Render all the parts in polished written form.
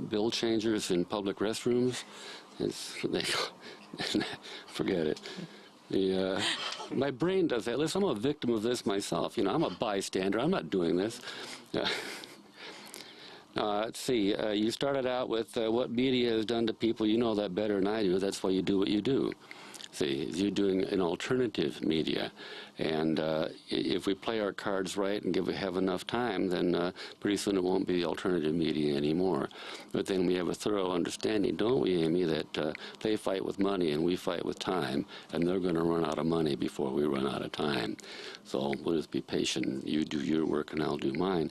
bill changers in public restrooms. Forget it. My brain does that. Listen, I'm a victim of this myself. You know, I'm a bystander. I'm not doing this. Let's see. You started out with what media has done to people. You know that better than I do. That's why you do what you do. See, you're doing an alternative media. And if we play our cards right and have enough time, then pretty soon it won't be alternative media anymore. But then we have a thorough understanding, don't we, Amy, that they fight with money and we fight with time, and they're going to run out of money before we run out of time. So we'll just be patient. You do your work and I'll do mine.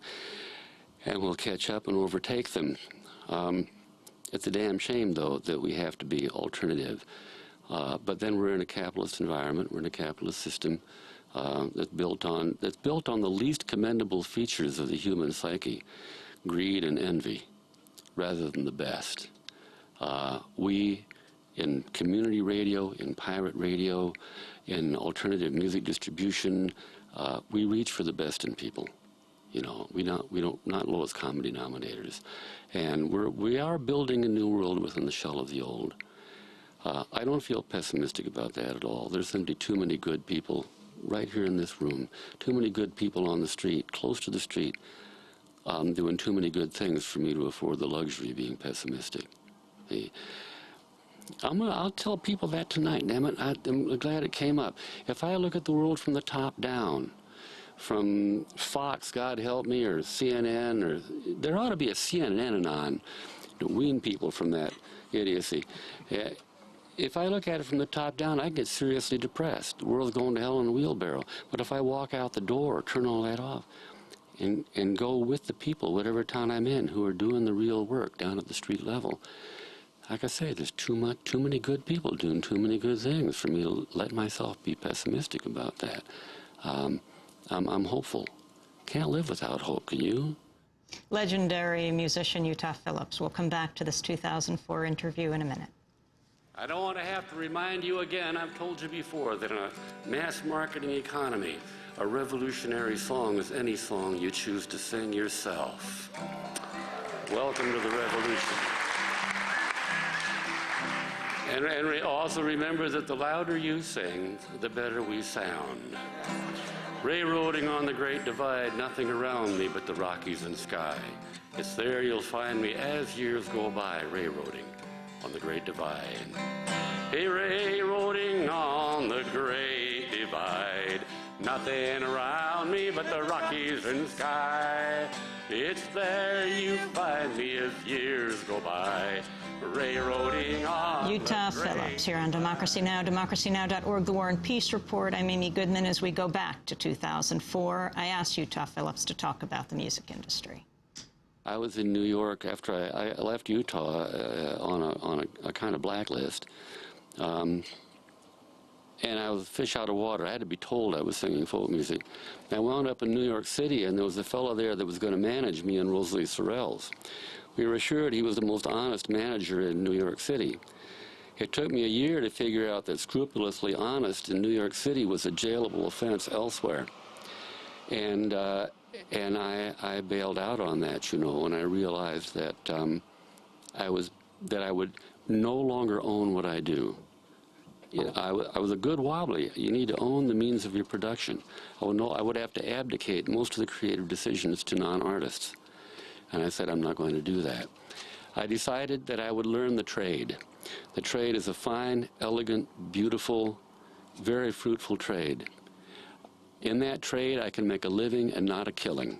And we'll catch up and overtake them. It's a damn shame, though, that we have to be alternative. But then we're in a capitalist environment. We're in a capitalist system that's built on the least commendable features of the human psyche, greed and envy, rather than the best. We, in community radio, in pirate radio, in alternative music distribution, we reach for the best in people. You know, not lowest common denominators, and we are building a new world within the shell of the old. I don't feel pessimistic about that at all. There's simply too many good people right here in this room, too many good people on the street, close to the street, doing too many good things for me to afford the luxury of being pessimistic. I'll tell people that tonight. Damn it, I'm glad it came up. If I look at the world from the top down, from Fox, God help me, or CNN, or there ought to be a CNN on to wean people from that idiocy. If I look at it from the top down, I get seriously depressed. The world's going to hell in a wheelbarrow. But if I walk out the door, turn all that off, and go with the people, whatever town I'm in, who are doing the real work down at the street level, like I say, there's too many good people doing too many good things for me to let myself be pessimistic about that. I'm hopeful. Can't live without hope, can you? Legendary musician Utah Phillips. We'll come back to this 2004 interview in a minute. I don't want to have to remind you again, I've told you before, that in a mass marketing economy, a revolutionary song is any song you choose to sing yourself. Welcome to the revolution. And also remember that the louder you sing, the better we sound. Railroading on the Great Divide, nothing around me but the Rockies and sky. It's there you'll find me as years go by, railroading on the Great Divide. Hey, railroading on the Great Divide, nothing around me but the Rockies and sky. It's there you find me as years go by, railroading on Utah Phillips here on Democracy Now!, democracynow.org, The War and Peace Report. I'm Amy Goodman. As we go back to 2004, I asked Utah Phillips to talk about the music industry. I was in New York after I left Utah on a kind of blacklist, and I was a fish out of water. I had to be told I was singing folk music. I wound up in New York City, and there was a fellow there that was going to manage me and Rosalie Sorrell's. We were assured he was the most honest manager in New York City. It took me a year to figure out that scrupulously honest in New York City was a jailable offense elsewhere. And I bailed out on that, you know, when I realized that I would no longer own what I do. You know, I was a good wobbly. You need to own the means of your production. I would have to abdicate most of the creative decisions to non-artists. And I said, I'm not going to do that. I decided that I would learn the trade. The trade is a fine, elegant, beautiful, very fruitful trade. In that trade, I can make a living and not a killing.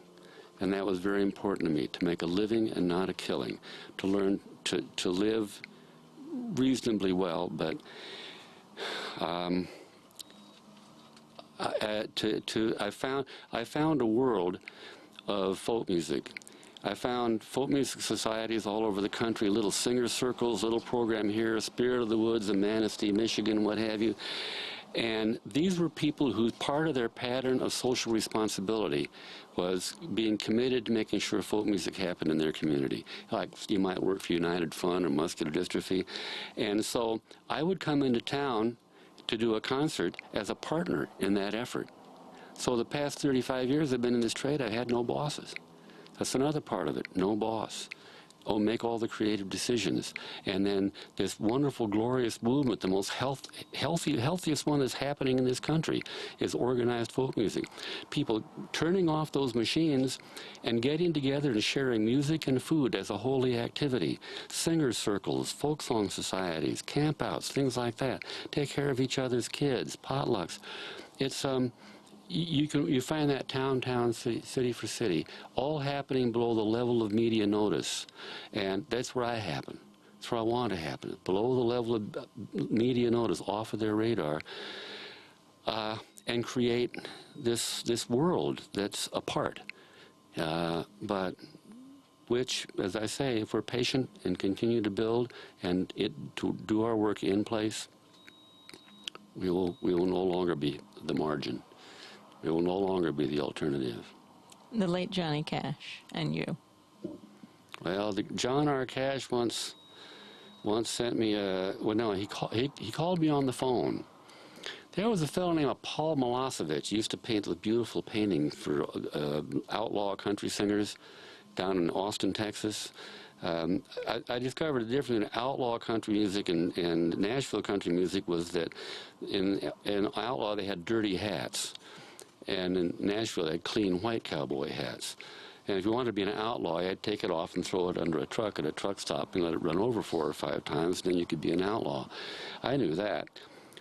And that was very important to me, to make a living and not a killing, to learn to live reasonably well, but I found a world of folk music. I found folk music societies all over the country, little singer circles, little program here, Spirit of the Woods in Manistee, Michigan, what have you. And these were people whose part of their pattern of social responsibility was being committed to making sure folk music happened in their community. Like you might work for United Fund or Muscular Dystrophy. And so I would come into town to do a concert as a partner in that effort. So the past 35 years I've been in this trade, I had no bosses. That's another part of it, no boss. make all the creative decisions. And then this wonderful, glorious movement, the most healthiest one that's happening in this country, is organized folk music. People turning off those machines and getting together and sharing music and food as a holy activity. Singers' circles, folk song societies, campouts, things like that. Take care of each other's kids, potlucks. It's you find that town, city for city, all happening below the level of media notice, and that's where I happen. That's where I want to happen, below the level of media notice, off of their radar, and create this world that's apart, but which, as I say, if we're patient and continue to build and to do our work in place, we will no longer be the margin. It will no longer be the alternative. The late Johnny Cash and you. Well, John R. Cash once sent me he called me on the phone. There was a fellow named Paul Milosevic. He used to paint the beautiful painting for outlaw country singers down in Austin, Texas. I discovered the difference in outlaw country music and Nashville country music was that in outlaw they had dirty hats. And in Nashville, they had clean white cowboy hats. And if you wanted to be an outlaw, you had to take it off and throw it under a truck at a truck stop and let it run over 4 or 5 times, and then you could be an outlaw. I knew that.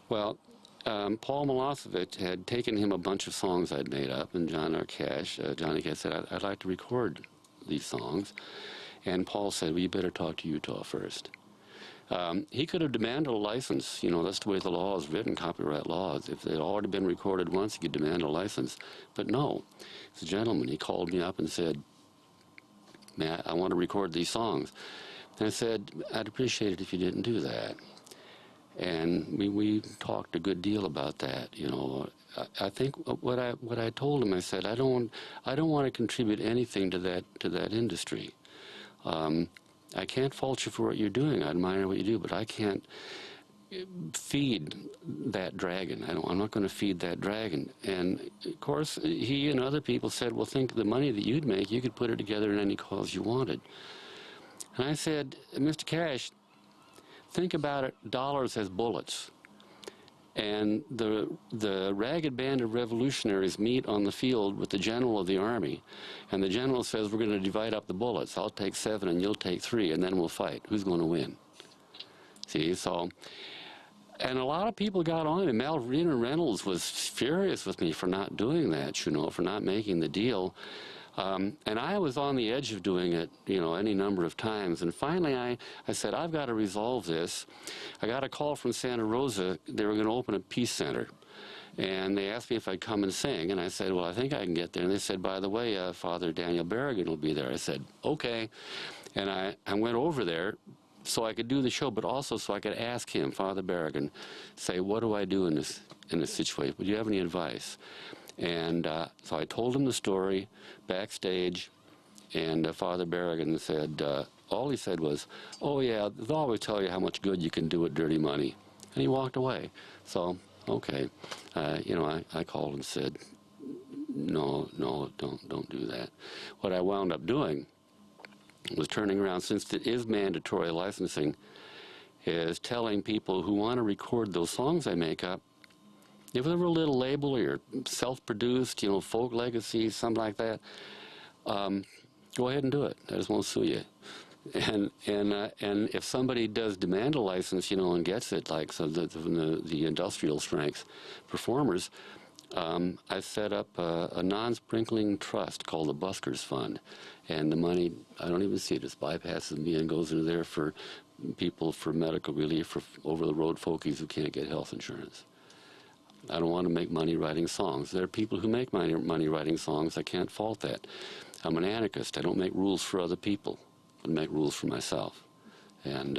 Well, Paul Milosevic had taken him a bunch of songs I'd made up, and Johnny Cash said, I'd like to record these songs. And Paul said, well, you better talk to Utah first. He could have demanded a license. You know, that's the way the law is written, copyright laws. If they'd already been recorded once, he could demand a license. But no, he's a gentleman. He called me up and said, man, I want to record these songs. And I said, I'd appreciate it if you didn't do that. And we talked a good deal about that. You know, I think what I told him, I said, I don't want to contribute anything to that industry. I can't fault you for what you're doing. I admire what you do, but I can't feed that dragon. I'm not going to feed that dragon. And, of course, he and other people said, well, think the money that you'd make, you could put it together in any cause you wanted. And I said, Mr. Cash, think about it, dollars as bullets. And the ragged band of revolutionaries meet on the field with the general of the army, and the general says, we're going to divide up the bullets. I'll take 7 and you'll take 3, and then we'll fight. Who's going to win? See, so, and a lot of people got on me. Malvina Reynolds was furious with me for not doing that, you know, for not making the deal. And I was on the edge of doing it, you know, any number of times. And finally I said, I've got to resolve this. I got a call from Santa Rosa. They were going to open a peace center. And they asked me if I'd come and sing. And I said, well, I think I can get there. And they said, by the way, Father Daniel Berrigan will be there. I said, okay. And I went over there so I could do the show, but also so I could ask him, Father Berrigan, say, what do I do in this situation? Would you have any advice? And so I told him the story backstage, and Father Berrigan said, all he said was, oh yeah, they'll always tell you how much good you can do with dirty money. And he walked away. So, okay. You know, I called and said, no, don't do that. What I wound up doing was turning around, since it is mandatory licensing, is telling people who want to record those songs I make up, if there were a little label or you're self-produced, you know, folk legacy, something like that, go ahead and do it. I just won't sue you. And if somebody does demand a license, you know, and gets it, like so the industrial strength performers, I set up a non-sprinkling trust called the Buskers Fund, and the money, I don't even see it, just bypasses me and goes into there for people for medical relief for over-the-road folkies who can't get health insurance. I don't want to make money writing songs. There are people who make money writing songs. I can't fault that. I'm an anarchist. I don't make rules for other people. I make rules for myself. And